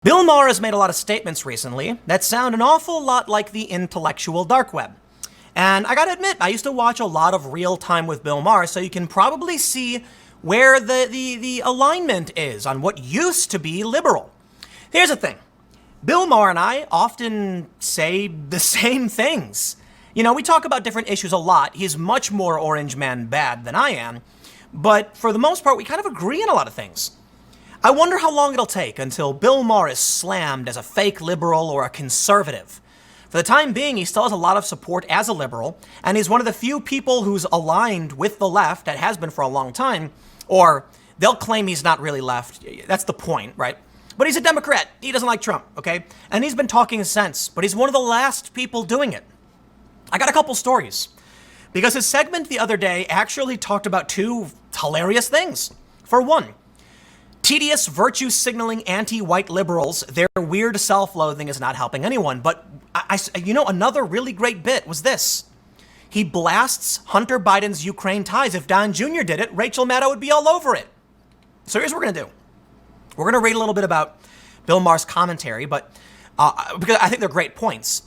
Bill Maher has made a lot of statements recently that sound an awful lot like the intellectual dark web. And I gotta admit, I used to watch a lot of Real Time with Bill Maher, so you can probably see where the alignment is on what used to be liberal. Here's the thing. Bill Maher and I often say the same things. You know, we talk about different issues a lot. He's much more orange man bad than I am. But for the most part, we kind of agree on a lot of things. I wonder how long it'll take until Bill Maher is slammed as a fake liberal or a conservative. For the time being, he still has a lot of support as a liberal, and he's one of the few people who's aligned with the left, that has been for a long time, or they'll claim he's not really left. That's the point, right? But he's a Democrat. He doesn't like Trump, okay? And he's been talking sense, but he's one of the last people doing it. I got a couple stories, because his segment the other day actually talked about two hilarious things. For one, tedious virtue signaling anti-white liberals, their weird self-loathing is not helping anyone. But another really great bit was this. He blasts Hunter Biden's Ukraine ties. If Don Jr. did it, Rachel Maddow would be all over it. So here's what we're gonna do. We're gonna read a little bit about Bill Maher's commentary, but because I think they're great points.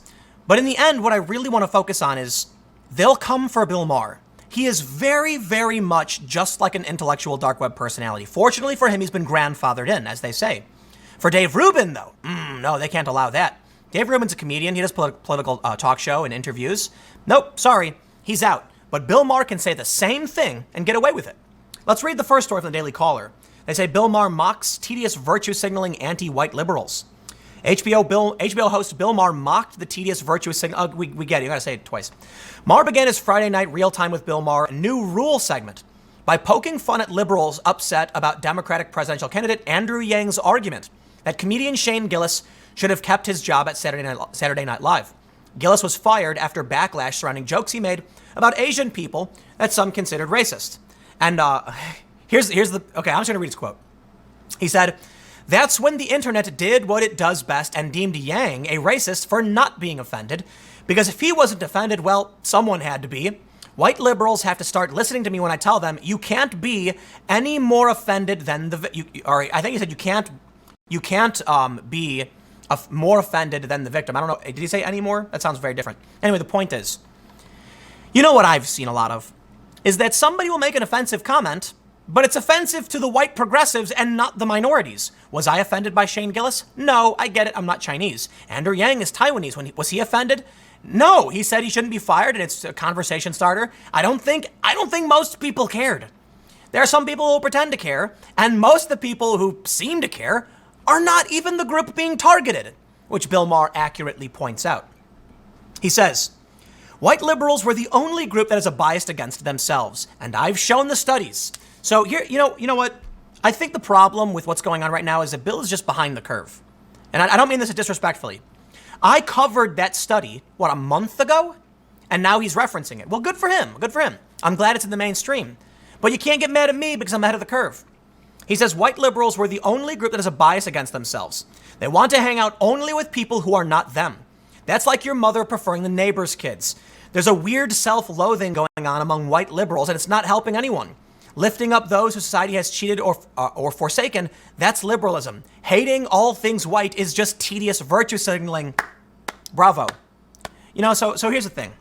But in the end, what I really want to focus on is they'll come for Bill Maher. He is very, very much just like an intellectual dark web personality. Fortunately for him, he's been grandfathered in, as they say. For Dave Rubin, though, no, they can't allow that. Dave Rubin's a comedian. He does political talk show and interviews. Nope, sorry, he's out. But Bill Maher can say the same thing and get away with it. Let's read the first story from the Daily Caller. They say Bill Maher mocks tedious virtue signaling anti-white liberals. HBO host Bill Maher mocked the tedious virtue signal. We get it. You got to say it twice. Maher began his Friday night Real Time with Bill Maher, a new rule segment, by poking fun at liberals upset about Democratic presidential candidate Andrew Yang's argument that comedian Shane Gillis should have kept his job at Saturday Night Live. Gillis was fired after backlash surrounding jokes he made about Asian people that some considered racist. And here's the okay. I'm just gonna read his quote. He said, "That's when the internet did what it does best and deemed Yang a racist for not being offended. Because if he wasn't offended, well, someone had to be. White liberals have to start listening to me when I tell them you can't be any more offended than I think he said you can't be more offended than the victim. I don't know. Did he say any more? That sounds very different. Anyway, the point is, you know what I've seen a lot of is that somebody will make an offensive comment, but it's offensive to the white progressives and not the minorities. Was I offended by Shane Gillis? No, I get it. I'm not Chinese. Andrew Yang is Taiwanese. Was he offended? No, he said he shouldn't be fired, and it's a conversation starter. I don't think most people cared. There are some people who pretend to care, and most of the people who seem to care are not even the group being targeted, which Bill Maher accurately points out. He says, white liberals were the only group that has a bias against themselves, and I've shown the studies. So here, you know what? I think the problem with what's going on right now is that Bill is just behind the curve. And I don't mean this disrespectfully. I covered that study, a month ago? And now he's referencing it. Well, good for him. Good for him. I'm glad it's in the mainstream. But you can't get mad at me because I'm ahead of the curve. He says white liberals were the only group that has a bias against themselves. They want to hang out only with people who are not them. That's like your mother preferring the neighbor's kids. There's a weird self-loathing going on among white liberals, and it's not helping anyone. Lifting up those who society has cheated or forsaken, that's liberalism. Hating all things white is just tedious virtue signaling. Bravo. So here's the thing.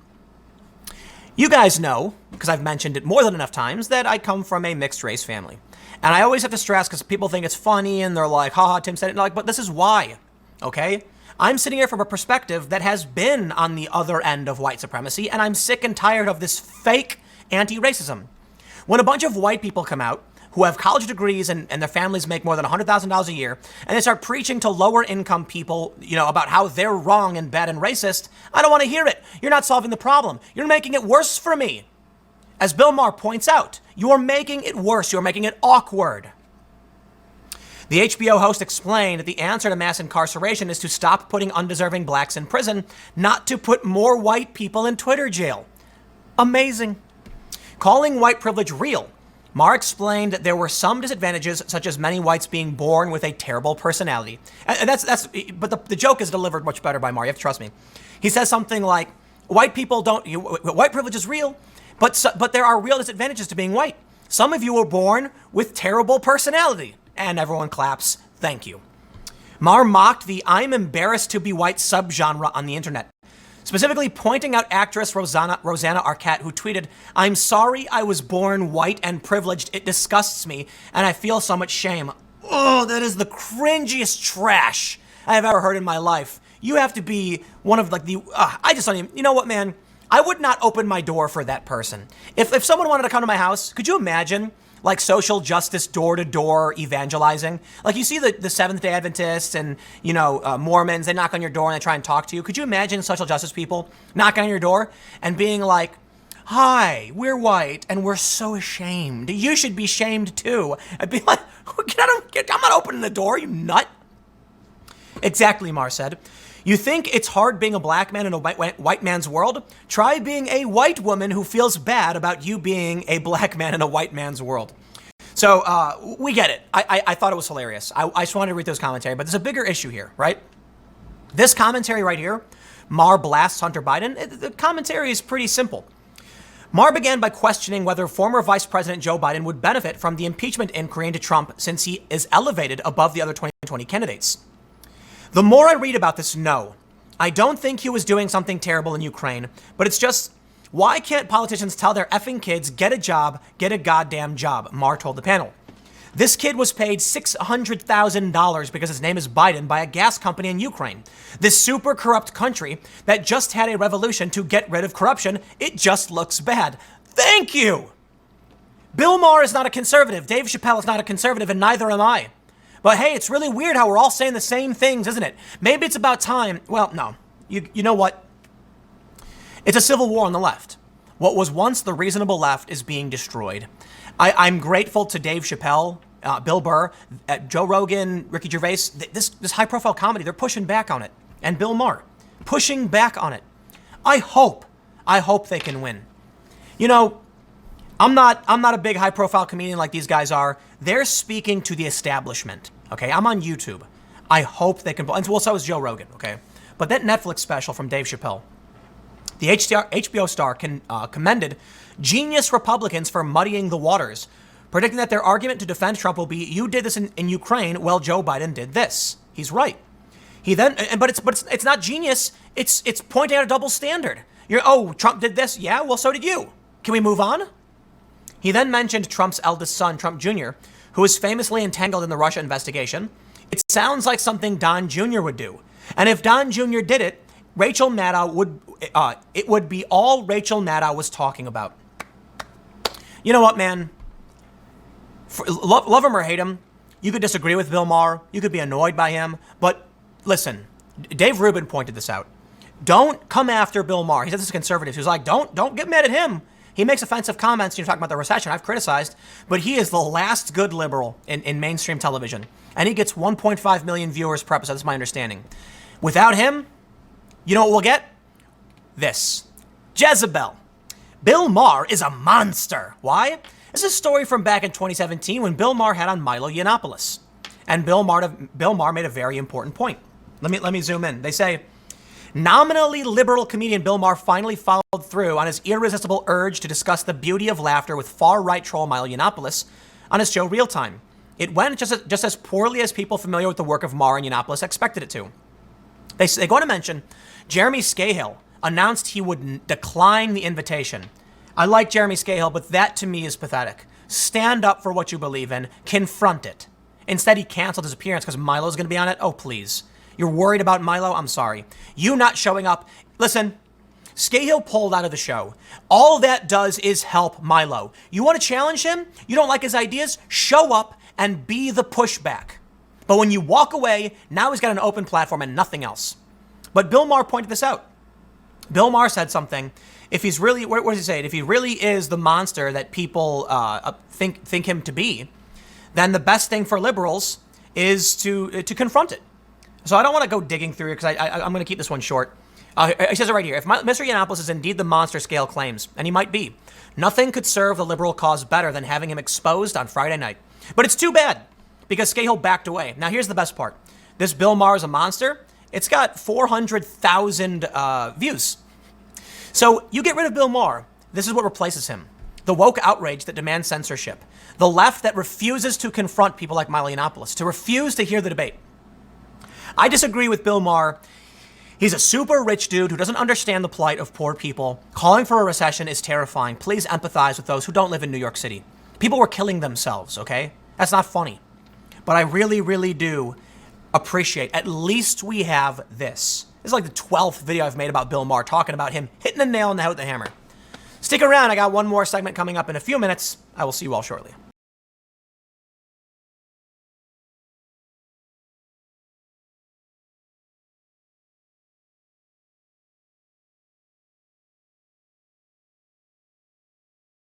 You guys know, because I've mentioned it more than enough times, that I come from a mixed race family. And I always have to stress, because people think it's funny and they're like, haha, Tim said it. But this is why, okay? I'm sitting here from a perspective that has been on the other end of white supremacy, and I'm sick and tired of this fake anti-racism. When a bunch of white people come out who have college degrees and their families make more than $100,000 a year, and they start preaching to lower income people, about how they're wrong and bad and racist, I don't want to hear it. You're not solving the problem. You're making it worse for me. As Bill Maher points out, you're making it worse. You're making it awkward. The HBO host explained that the answer to mass incarceration is to stop putting undeserving blacks in prison, not to put more white people in Twitter jail. Amazing. Calling white privilege real, Maher explained that there were some disadvantages, such as many whites being born with a terrible personality. And but the joke is delivered much better by Maher. You have to trust me. He says something like, white privilege is real, but there are real disadvantages to being white. Some of you were born with terrible personality. And everyone claps. Thank you. Maher mocked the "I'm embarrassed to be white" subgenre on the internet, specifically pointing out actress Rosanna Arquette, who tweeted, "I'm sorry I was born white and privileged. It disgusts me, and I feel so much shame." Oh, that is the cringiest trash I have ever heard in my life. You have to be one of like I just don't even, you know what, man? I would not open my door for that person. If someone wanted to come to my house, could you imagine like social justice door-to-door evangelizing? Like you see the Seventh-day Adventists and, Mormons, they knock on your door and they try and talk to you. Could you imagine social justice people knocking on your door and being like, "Hi, we're white and we're so ashamed. You should be shamed too." I'd be like, I'm not opening the door, you nut. Exactly, Maher said. You think it's hard being a black man in a white man's world? Try being a white woman who feels bad about you being a black man in a white man's world. So we get it. I thought it was hilarious. I just wanted to read this commentary, but there's a bigger issue here, right? This commentary right here, Maher blasts Hunter Biden. The commentary is pretty simple. Maher began by questioning whether former Vice President Joe Biden would benefit from the impeachment inquiry into Trump since he is elevated above the other 2020 candidates. The more I read about this, no. I don't think he was doing something terrible in Ukraine, but it's just, why can't politicians tell their effing kids, get a job, get a goddamn job, Maher told the panel. This kid was paid $600,000 because his name is Biden by a gas company in Ukraine. This super corrupt country that just had a revolution to get rid of corruption, it just looks bad. Thank you! Bill Maher is not a conservative, Dave Chappelle is not a conservative, and neither am I. But hey, it's really weird how we're all saying the same things, isn't it? Maybe it's about time. Well, no. You know what? It's a civil war on the left. What was once the reasonable left is being destroyed. I'm grateful to Dave Chappelle, Bill Burr, Joe Rogan, Ricky Gervais. This high-profile comedy, they're pushing back on it. And Bill Maher, pushing back on it. I hope they can win. I'm not a big high-profile comedian like these guys are. They're speaking to the establishment, okay? I'm on YouTube. I hope they can... And well, so is Joe Rogan, okay? But that Netflix special from Dave Chappelle, the HBO star commended genius Republicans for muddying the waters, predicting that their argument to defend Trump will be, you did this in Ukraine, well, Joe Biden did this. He's right. He then... But it's not genius. It's pointing out a double standard. Trump did this? Yeah, well, so did you. Can we move on? He then mentioned Trump's eldest son, Trump Jr., who was famously entangled in the Russia investigation. It sounds like something Don Jr. would do. And if Don Jr. did it, Rachel Maddow it would be all Rachel Maddow was talking about. You know what, man? Love him or hate him, you could disagree with Bill Maher, you could be annoyed by him, but listen, Dave Rubin pointed this out. Don't come after Bill Maher. He said this to conservatives. He was like, don't get mad at him. He makes offensive comments. You're talking about the recession. I've criticized, but he is the last good liberal in mainstream television. And he gets 1.5 million viewers per episode. That's my understanding. Without him, you know what we'll get? This. Jezebel. Bill Maher is a monster. Why? This is a story from back in 2017 when Bill Maher had on Milo Yiannopoulos. And Bill Maher made a very important point. Let me zoom in. They say, nominally liberal comedian Bill Maher finally followed through on his irresistible urge to discuss the beauty of laughter with far-right troll Milo Yiannopoulos on his show Real Time. It went just as poorly as people familiar with the work of Maher and Yiannopoulos expected it to. They go on to mention Jeremy Scahill announced he would decline the invitation. I like Jeremy Scahill, but that to me is pathetic. Stand up for what you believe in. Confront it. Instead, he canceled his appearance because Milo's going to be on it. Oh, please. You're worried about Milo? I'm sorry. You not showing up. Listen, Scahill pulled out of the show. All that does is help Milo. You want to challenge him? You don't like his ideas? Show up and be the pushback. But when you walk away, now he's got an open platform and nothing else. But Bill Maher pointed this out. Bill Maher said something. If he's really, what does he say? If he really is the monster that people think him to be, then the best thing for liberals is to confront it. So I don't want to go digging through it because I'm going to keep this one short. He says it right here. If Mr. Yiannopoulos is indeed the monster Scale claims, and he might be, nothing could serve the liberal cause better than having him exposed on Friday night. But it's too bad because Scahill backed away. Now here's the best part. This Bill Maher is a monster. It's got 400,000 views. So you get rid of Bill Maher. This is what replaces him. The woke outrage that demands censorship. The left that refuses to confront people like Milo Yiannopoulos, to refuse to hear the debate. I disagree with Bill Maher. He's a super rich dude who doesn't understand the plight of poor people. Calling for a recession is terrifying. Please empathize with those who don't live in New York City. People were killing themselves, okay? That's not funny. But I really, really do appreciate, at least we have this. This is like the 12th video I've made about Bill Maher, talking about him hitting the nail on the head with the hammer. Stick around, I got one more segment coming up in a few minutes. I will see you all shortly.